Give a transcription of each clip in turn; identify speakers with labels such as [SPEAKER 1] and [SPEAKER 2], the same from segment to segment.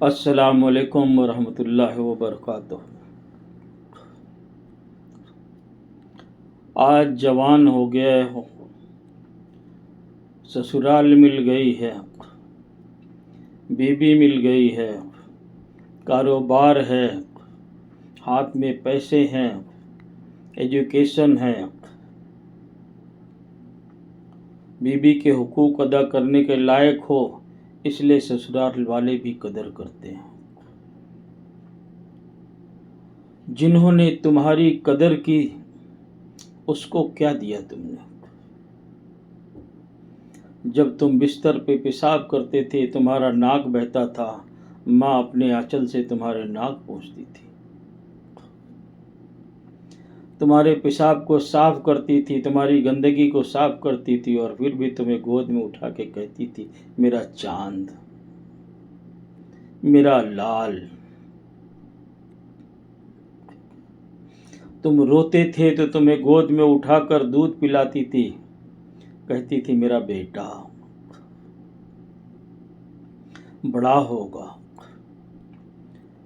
[SPEAKER 1] السلام علیکم ورحمۃ اللہ وبرکاتہ۔ آج جوان ہو گئے ہو، سسرال مل گئی ہے، بیوی مل گئی ہے، کاروبار ہے، ہاتھ میں پیسے ہیں، ایجوکیشن ہے، بیوی کے حقوق ادا کرنے کے لائق ہو، اس لیے سسرال والے بھی قدر کرتے ہیں۔ جنہوں نے تمہاری قدر کی اس کو کیا دیا تم نے؟ جب تم بستر پہ پیشاب کرتے تھے تمہارا ناک بہتا تھا، ماں اپنے آنچل سے تمہارے ناک پوچھتی تھی، تمہارے پیشاب کو صاف کرتی تھی، تمہاری گندگی کو صاف کرتی تھی، اور پھر بھی تمہیں گود میں اٹھا کے کہتی تھی میرا چاند، میرا لال۔ تم روتے تھے تو تمہیں گود میں اٹھا کر دودھ پلاتی تھی، کہتی تھی میرا بیٹا بڑا ہوگا،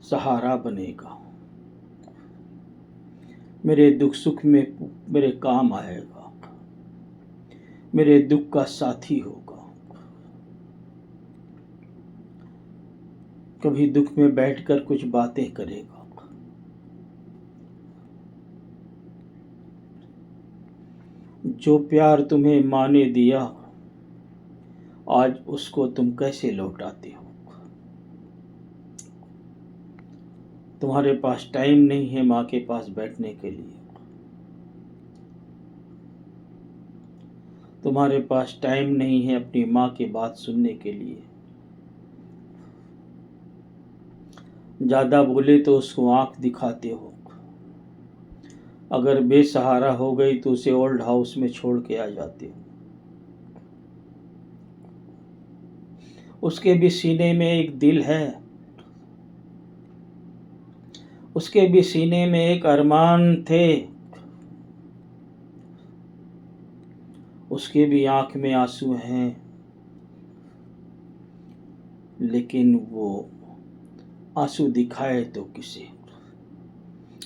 [SPEAKER 1] سہارا بنے گا، میرے دکھ سکھ میں میرے کام آئے گا، میرے دکھ کا ساتھی ہوگا، کبھی دکھ میں بیٹھ کر کچھ باتیں کرے گا۔ جو پیار تمہیں ماں نے دیا آج اس کو تم کیسے لوٹاتے ہو؟ تمہارے پاس ٹائم نہیں ہے ماں کے پاس بیٹھنے کے لیے، تمہارے پاس ٹائم نہیں ہے اپنی ماں کی بات سننے کے لیے۔ زیادہ بولے تو اس کو آنکھ دکھاتے ہو، اگر بے سہارا ہو گئی تو اسے اولڈ ہاؤس میں چھوڑ کے آ جاتے ہو۔ اس کے بھی سینے میں ایک دل ہے، اس کے بھی سینے میں ایک ارمان تھے، اس کے بھی آنکھ میں آنسو ہیں، لیکن وہ آنسو دکھائے تو کسے؟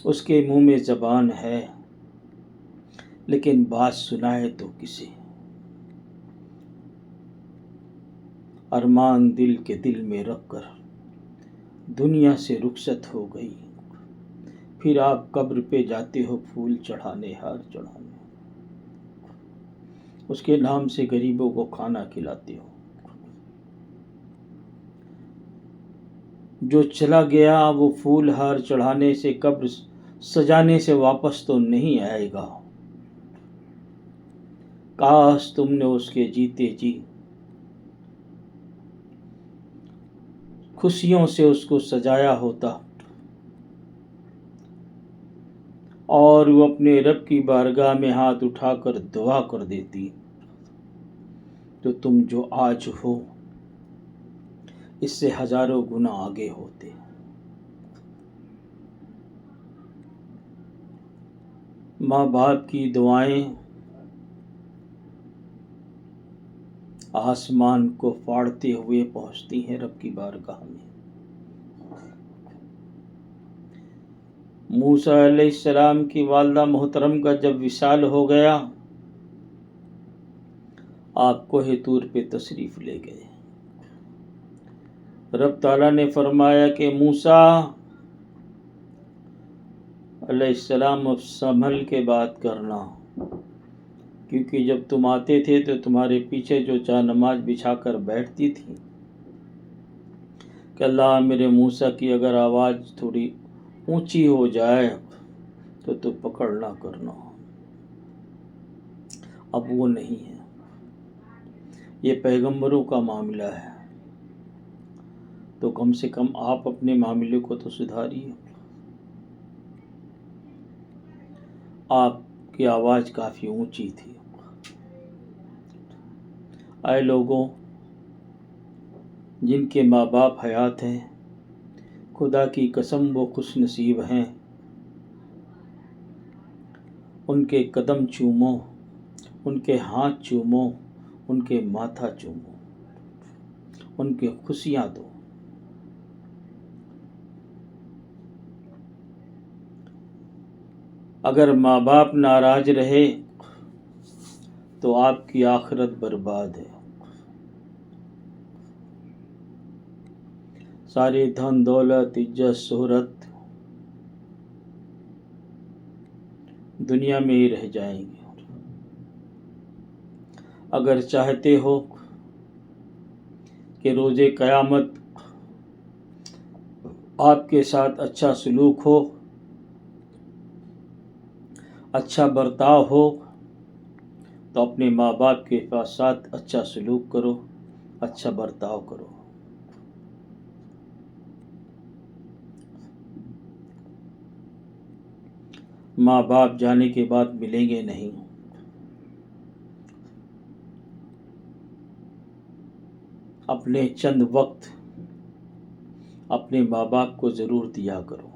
[SPEAKER 1] اس کے منہ میں زبان ہے لیکن بات سنائے تو کسے؟ ارمان دل کے دل میں رکھ کر دنیا سے رخصت ہو گئی، پھر آپ قبر پہ جاتے ہو پھول چڑھانے، ہار چڑھانے، اس کے نام سے غریبوں کو کھانا کھلاتے ہو۔ جو چلا گیا وہ پھول ہار چڑھانے سے، قبر سجانے سے واپس تو نہیں آئے گا۔ کاش تم نے اس کے جیتے جی خوشیوں سے اس کو سجایا ہوتا، اور وہ اپنے رب کی بارگاہ میں ہاتھ اٹھا کر دعا کر دیتی تو تم جو آج ہو اس سے ہزاروں گنا آگے ہوتے۔ ماں باپ کی دعائیں آسمان کو پھاڑتے ہوئے پہنچتی ہیں رب کی بارگاہ میں۔ موسیٰ علیہ السلام کی والدہ محترم کا جب وصال ہو گیا، آپ کوہ طور پہ تشریف لے گئے۔ رب تعالیٰ نے فرمایا کہ موسیٰ علیہ السلام اب سنبھل کے بات کرنا، کیونکہ جب تم آتے تھے تو تمہارے پیچھے جو چار نماز بچھا کر بیٹھتی تھی کہ اللہ میرے موسیٰ کی اگر آواز تھوڑی اونچی ہو جائے تو پکڑ نہ کرنا، اب وہ نہیں ہے، یہ پیغمبروں کا معاملہ ہے، تو کم سے کم آپ اپنے معاملے کو تو سدھاریے۔ آپ کی آواز کافی اونچی تھی۔ اے لوگوں، جن کے ماں باپ حیات ہیں، خدا کی قسم وہ خوش نصیب ہیں، ان کے قدم چومو، ان کے ہاتھ چومو، ان کے ماتھا چومو، ان کے خوشیاں دو۔ اگر ماں باپ ناراض رہے تو آپ کی آخرت برباد ہے. سارے دھن دولت عزت شہرت دنیا میں ہی رہ جائیں گے. اگر چاہتے ہو کہ روز قیامت آپ کے ساتھ اچھا سلوک ہو، اچھا برتاؤ ہو، تو اپنے ماں باپ کے ساتھ اچھا سلوک کرو، اچھا برتاؤ کرو. ماں باپ جانے کے بعد ملیں گے نہیں. اپنے چند وقت اپنے ماں باپ کو ضرور دیا کرو.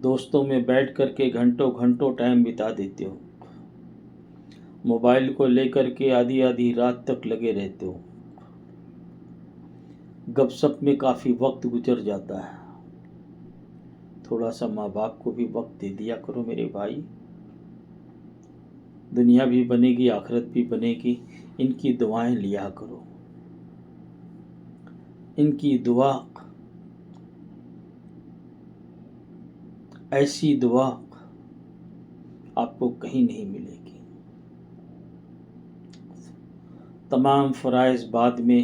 [SPEAKER 1] دوستوں میں بیٹھ کر کے گھنٹوں گھنٹوں ٹائم بتا دیتے ہو، موبائل کو لے کر کے آدھی آدھی رات تک لگے رہتے ہو، گپ سپ میں کافی وقت گزر جاتا ہے. تھوڑا سا ماں باپ کو بھی وقت دے دیا کرو میرے بھائی. دنیا بھی بنے گی، آخرت بھی بنے گی. ان کی دعائیں لیا کرو. ان کی دعا ایسی دعا آپ کو کہیں نہیں ملے گی. تمام فرائض بعد میں،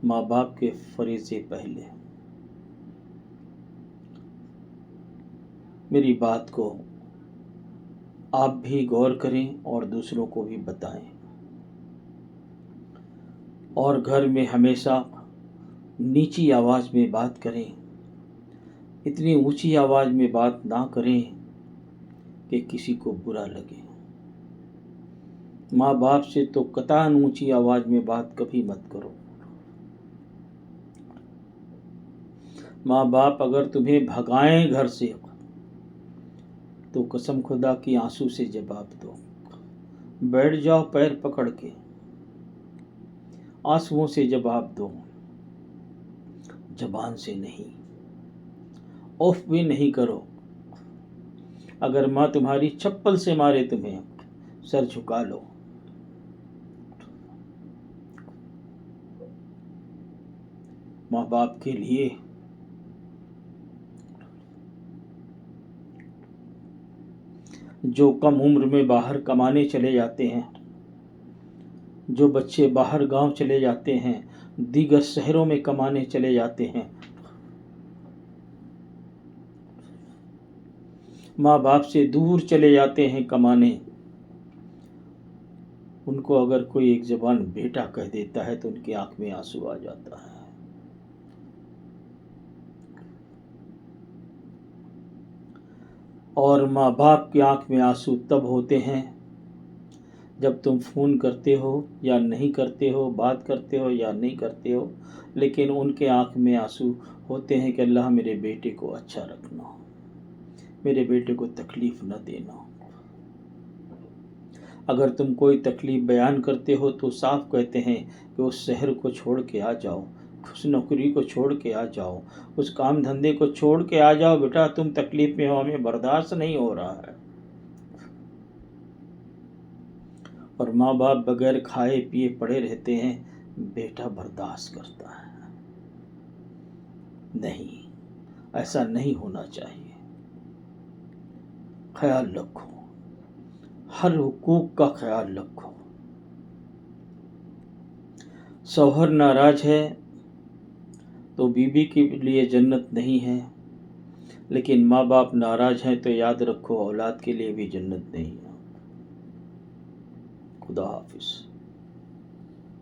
[SPEAKER 1] ماں باپ کے فریضے پہلے. میری بات کو آپ بھی غور کریں اور دوسروں کو بھی بتائیں. اور گھر میں ہمیشہ نیچی آواز میں بات کریں. اتنی اونچی آواز میں بات نہ کریں کہ کسی کو برا لگے. ماں باپ سے تو قطعاً اونچی آواز میں بات کبھی مت کرو. ماں باپ اگر تمہیں بھگائیں گھر سے تو قسم خدا کی آنسو سے جواب دو. بیٹھ جاؤ پیر پکڑ کے، آنسوؤں سے جواب دو، زبان سے نہیں. اوف بھی نہیں کرو. اگر ماں تمہاری چپل سے مارے تمہیں، سر جھکا لو. ماں باپ کے لیے جو کم عمر میں باہر کمانے چلے جاتے ہیں، جو بچے باہر گاؤں چلے جاتے ہیں، دیگر شہروں میں کمانے چلے جاتے ہیں، ماں باپ سے دور چلے جاتے ہیں کمانے، ان کو اگر کوئی ایک زبان بیٹا کہہ دیتا ہے تو ان کی آنکھ میں آنسو آ جاتا ہے. اور ماں باپ کی آنکھ میں آنسو تب ہوتے ہیں جب تم فون کرتے ہو یا نہیں کرتے ہو، بات کرتے ہو یا نہیں کرتے ہو، لیکن ان کے آنکھ میں آنسو ہوتے ہیں کہ اللہ میرے بیٹے کو اچھا رکھنا، میرے بیٹے کو تکلیف نہ دینا. اگر تم کوئی تکلیف بیان کرتے ہو تو صاف کہتے ہیں کہ اس شہر کو چھوڑ کے آ جاؤ، اس نوکری کو چھوڑ کے آ جاؤ، اس کام دھندے کو چھوڑ کے آ جاؤ. بیٹا تم تکلیف میں ہو، ہمیں برداشت نہیں ہو رہا ہے. اور ماں باپ بغیر کھائے پیے پڑے رہتے ہیں، بیٹا برداشت کرتا ہے. نہیں، ایسا نہیں ہونا چاہیے. خیال رکھو، ہر حقوق کا خیال رکھو. شوہر ناراض ہے تو بیوی کے لیے جنت نہیں ہے، لیکن ماں باپ ناراض ہیں تو یاد رکھو اولاد کے لیے بھی جنت نہیں ہے. خدا حافظ.